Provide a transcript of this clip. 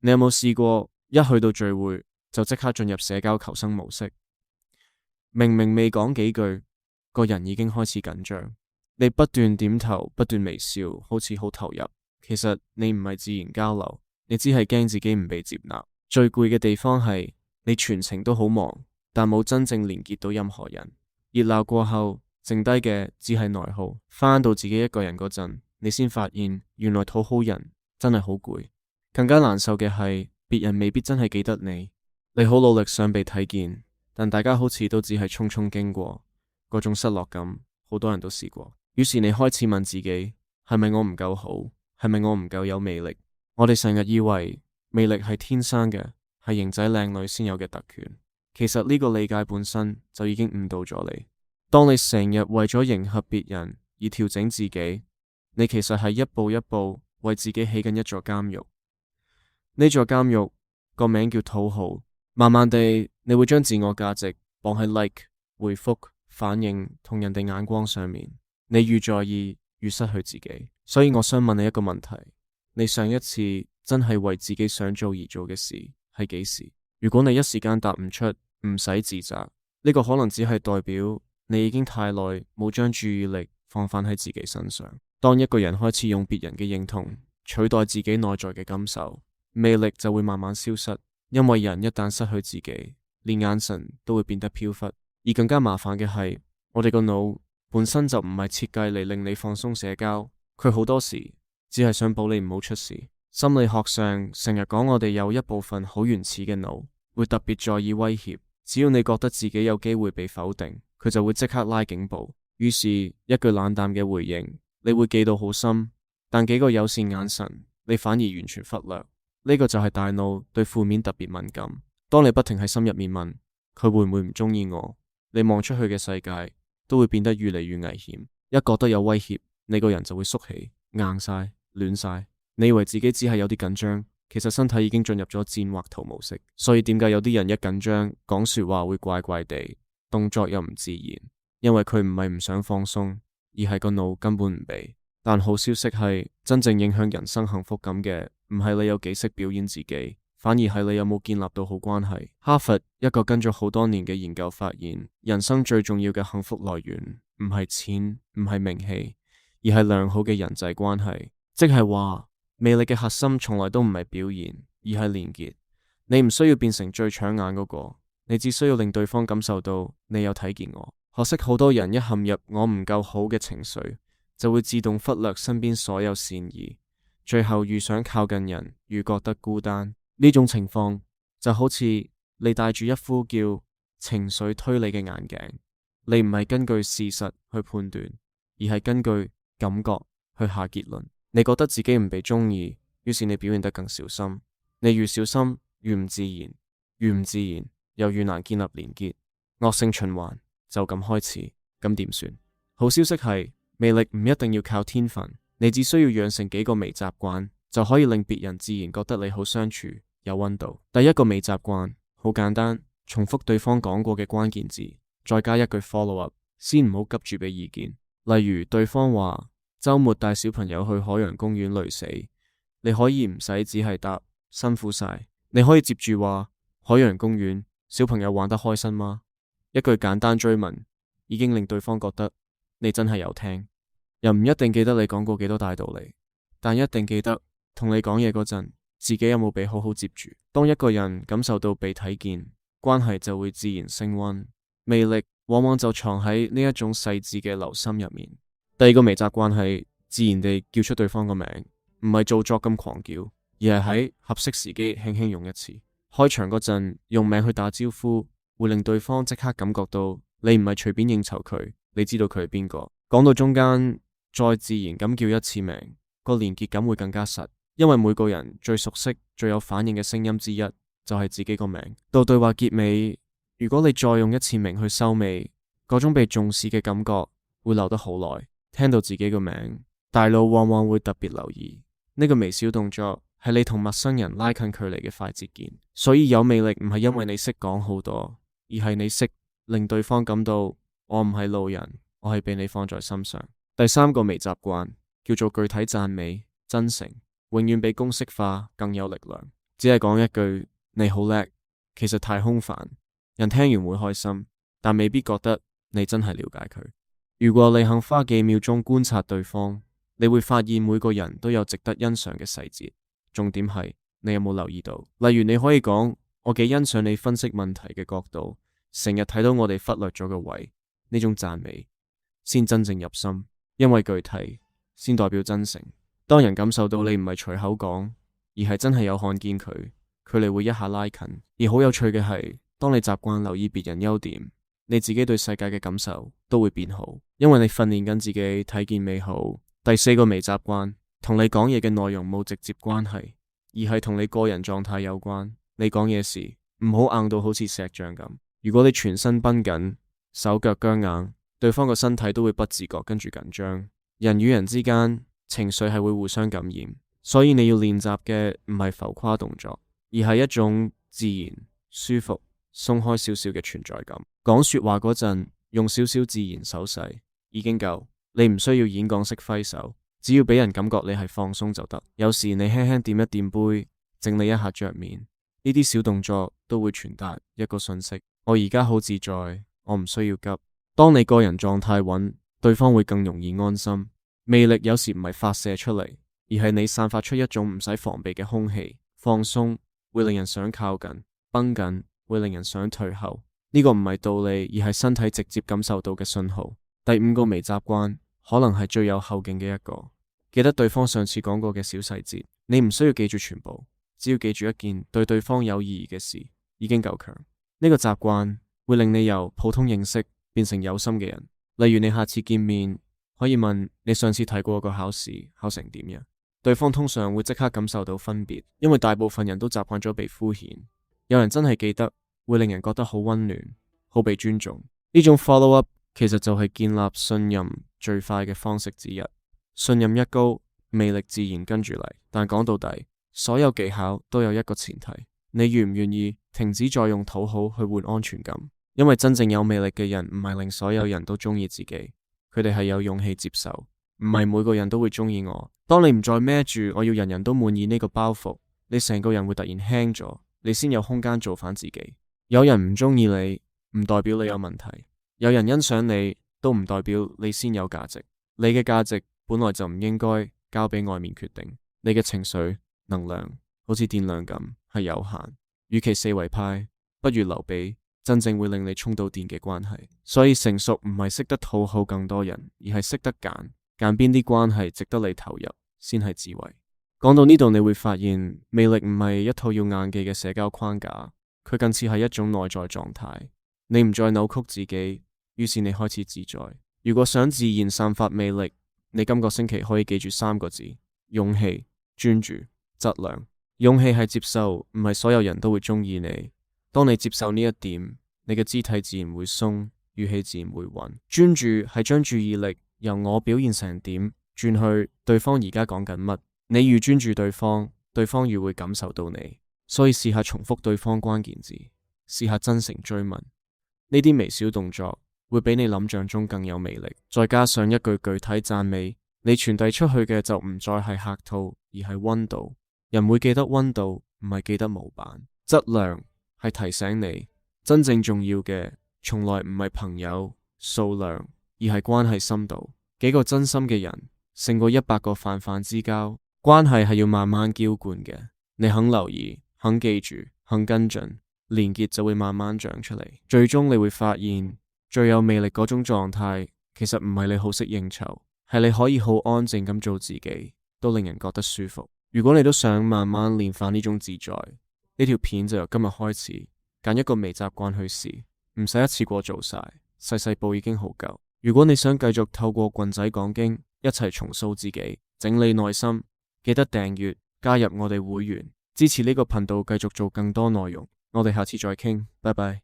你有冇試過一去到聚會就即刻進入社交求生模式？明明未講幾句，個人已經開始緊張。你不斷點頭，不斷微笑，好似好投入。其實你唔係自然交流，你只係驚自己唔被接納。最攰嘅地方係你全程都好忙，但冇真正連結到任何人。熱鬧過後，剩低嘅只係內耗。返到自己一個人嗰陣，你先發現原來討好人真係好攰。更加難受嘅係，別人未必真係記得你。你好努力想被睇見，但大家好似都只係匆匆經過。嗰種失落感，好多人都試過。於是你開始問自己，係咪我唔夠好？係咪我唔夠有魅力？我哋成日以為魅力係天生嘅，係型仔靚女先有嘅特權。其實呢個理解本身就已經誤導咗你。當你成日為咗迎合別人而調整自己，你其實係一步一步為自己起緊一座監獄。呢座監獄個名叫討好。慢慢地，你會將自我價值綁喺 like、回覆、反應同人哋眼光上面。你越在意，越失去自己。所以我想問你一個問題：你上一次真係為自己想做而做嘅事係幾時？如果你一時間答唔出，唔使自責。呢個可能只係代表你已經太耐冇將注意力放返喺自己身上。當一個人開始用別人嘅認同取代自己內在嘅感受，魅力就會慢慢消失。因為人一旦失去自己，連眼神都會變得飄忽。而更加麻煩嘅係，我哋個腦本身就唔係設計嚟令你放鬆社交，佢好多時只係想保你唔好出事。心理學上成日講，我哋有一部分好原始嘅腦會特別在意威脅，只要你覺得自己有機會被否定，佢就會即刻拉警報。於是一句冷淡嘅回應，你會記到好深，但幾個友善眼神，你反而完全忽略。呢個就係大腦對負面特別敏感。當你不停喺心入面問佢會唔會唔中意我，你望出去嘅世界都會變得越嚟越危險。一覺得有威脅，你個人就會縮起，硬晒，亂晒。你以為自己只係有啲緊張，其實身體已經進入咗戰或逃模式。所以點解有啲人一緊張講說話會怪怪地，動作又唔自然？因為佢唔係唔想放鬆，而係個腦根本唔俾。但好消息係，真正影響人生幸福感嘅唔係你有幾識表演自己，反而係你有冇建立到好關係。哈佛一個跟咗好多年嘅研究發現，人生最重要嘅幸福來源唔係錢，唔係名氣，而係良好嘅人際關係。即係話，魅力嘅核心從來都唔係表現，而係連結。你唔需要變成最搶眼嗰個，你只需要令對方感受到你有睇見我。可惜好多人一陷入我唔夠好嘅情緒，就會自動忽略身邊所有善意，最後愈想靠近人，愈覺得孤單。呢種情況就好似你戴住一副叫情緒推理嘅眼鏡，你唔係根據事實去判斷，而係根據感覺去下結論。你覺得自己唔被中意，於是你表現得更小心。你越小心，越唔自然，越唔自然，又越難建立連結，惡性循環就咁開始。咁點算？好消息係，魅力唔一定要靠天分，你只需要養成幾個微習慣，就可以令別人自然覺得你好相處，有溫度。第一個微習慣好簡單，重複對方講過嘅關鍵字，再加一句 follow up， 先唔好急住俾意見。例如對方話周末帶小朋友去海洋公園累死，你可以唔使只係答辛苦晒，你可以接住話海洋公園小朋友玩得開心嗎？一句簡單追問已經令對方覺得你真係有聽。又唔一定記得你講過幾多大道理，但一定記得同你講嘢嗰陣，自己有冇被好好接住。當一個人感受到被睇見，關係就會自然升溫。魅力往往就藏喺呢一種細緻嘅留心入面。第二個微習慣係自然地叫出對方個名，唔係做作咁狂叫，而係喺合適時機輕輕用一次。開場嗰陣用名去打招呼，會令對方即刻感覺到你唔係隨便應酬佢，你知道佢係邊個。講到中間再自然咁叫一次名，個連結感會更加實。因為每個人最熟悉、最有反應嘅聲音之一就係自己個名。到對話結尾，如果你再用一次名去收尾，嗰種被重視嘅感覺會留得好耐。聽到自己個名，大腦往往會特別留意。呢個微小動作係你同陌生人拉近距離嘅快捷鍵。所以有魅力唔係因為你識講好多，而係你識令對方感到我唔係路人，我係被你放在心上。第三個微習慣叫做具體讚美，真誠永遠比公式化更有力量。只係講一句你好叻，其實太空泛，人聽完會開心，但未必覺得你真係了解佢。如果你肯花幾秒鐘觀察對方，你會發現每個人都有值得欣賞嘅細節。重點係你有冇留意到？例如你可以講，我幾欣賞你分析問題嘅角度，成日睇到我哋忽略咗嘅位。呢種讚美先真正入心，因為具體先代表真誠。當人感受到你唔係隨口講，而係真係有看見佢，距離會一下拉近。而好有趣嘅係，當你習慣留意別人優點，你自己對世界嘅感受都會變好，因為你訓練緊自己睇見美好。第四個微習慣，同你講嘢嘅內容冇直接關係，而係同你個人狀態有關。你講嘢時唔好硬到好似石像咁。如果你全身繃緊，手腳僵硬，對方個身體都會不自覺跟住緊張。人與人之間情緒係會互相感染，所以你要練習嘅唔係浮誇動作，而係一種自然、舒服、鬆開少少嘅存在感。講說話嗰陣用少少自然手勢已經夠，你唔需要演講式揮手，只要俾人感覺你係放鬆就得。有時你輕輕掂一掂杯，整理一下桌面，呢啲小動作都會傳達一個訊息：我而家好自在，我唔需要急。當你個人狀態穩，對方會更容易安心。魅力有時唔係發射出嚟，而係你散發出一種唔使防備嘅空氣。放鬆會令人想靠近，繃緊會令人想退後。呢個唔係道理，而係身體直接感受到嘅信號。第五個微習慣可能係最有後勁嘅一個，記得對方上次講過嘅小細節。你唔需要記住全部，只要記住一件對對方有意義嘅事，已經夠強。呢個習慣會令你由普通認識變成有心嘅人。例如你下次見面可以問，你上次睇過個考試考成點樣？對方通常會即刻感受到分別，因為大部分人都習慣咗被敷衍。有人真係記得，會令人覺得好溫暖，好被尊重。呢種 follow up 其實就係建立信任最快嘅方式之一。信任一高，魅力自然跟住嚟。但講到底，所有技巧都有一個前提：你願唔願意停止再用討好去換安全感？因為真正有魅力嘅人唔係令所有人都中意自己，佢哋係有勇氣接受，唔係每個人都會中意我。當你唔再孭住我要人人都滿意呢個包袱，你成個人會突然輕咗，你先有空間做返自己。有人唔中意你，唔代表你有問題；有人欣賞你，都唔代表你先有價值。你嘅價值本來就唔應該交俾外面決定。你嘅情緒能量好似電量咁係有限，與其四圍派，不如留俾真正會令你充到電嘅關係。所以成熟唔係識得討好更多人，而係識得揀邊啲關係值得你投入，先係智慧。講到呢度，你會發現魅力唔係一套要硬記嘅社交框架，佢更似係一種內在狀態。你唔再扭曲自己，於是你開始自在。如果想自然散發魅力，你今個星期可以記住三個字：勇氣、專注、質量。勇氣係接受，唔係所有人都會中意你。當你接受呢一點，你嘅肢體自然會鬆，語氣自然會穩。專注係將注意力由我表現成點轉去對方而家講緊乜。你越專注對方，對方越會感受到你。所以試下重複對方關鍵字，試下真誠追問。呢啲微小動作會比你諗象中更有魅力。再加上一句具體讚美，你傳遞出去嘅就唔再係客套，而係溫度。人會記得溫度，唔係記得模板。質量係提醒你，真正重要嘅從來唔係朋友數量，而係關係深度。幾個真心嘅人勝過100個泛泛之交。關係係要慢慢澆灌嘅，你肯留意，肯記住，肯跟進，連結就會慢慢長出嚟。最終你會發現，最有魅力嗰種狀態，其實唔係你好識應酬，係你可以好安靜咁做自己，都令人覺得舒服。如果你都想慢慢練返呢種自在，呢條片就由今日開始，揀一個微習慣去試，唔使一次過做晒，細細步已經好夠。如果你想繼續透過棍仔講經，一齊重塑自己，整理內心，記得訂閱，加入我哋會員，支持呢個頻道繼續做更多內容。我哋下次再傾，拜拜。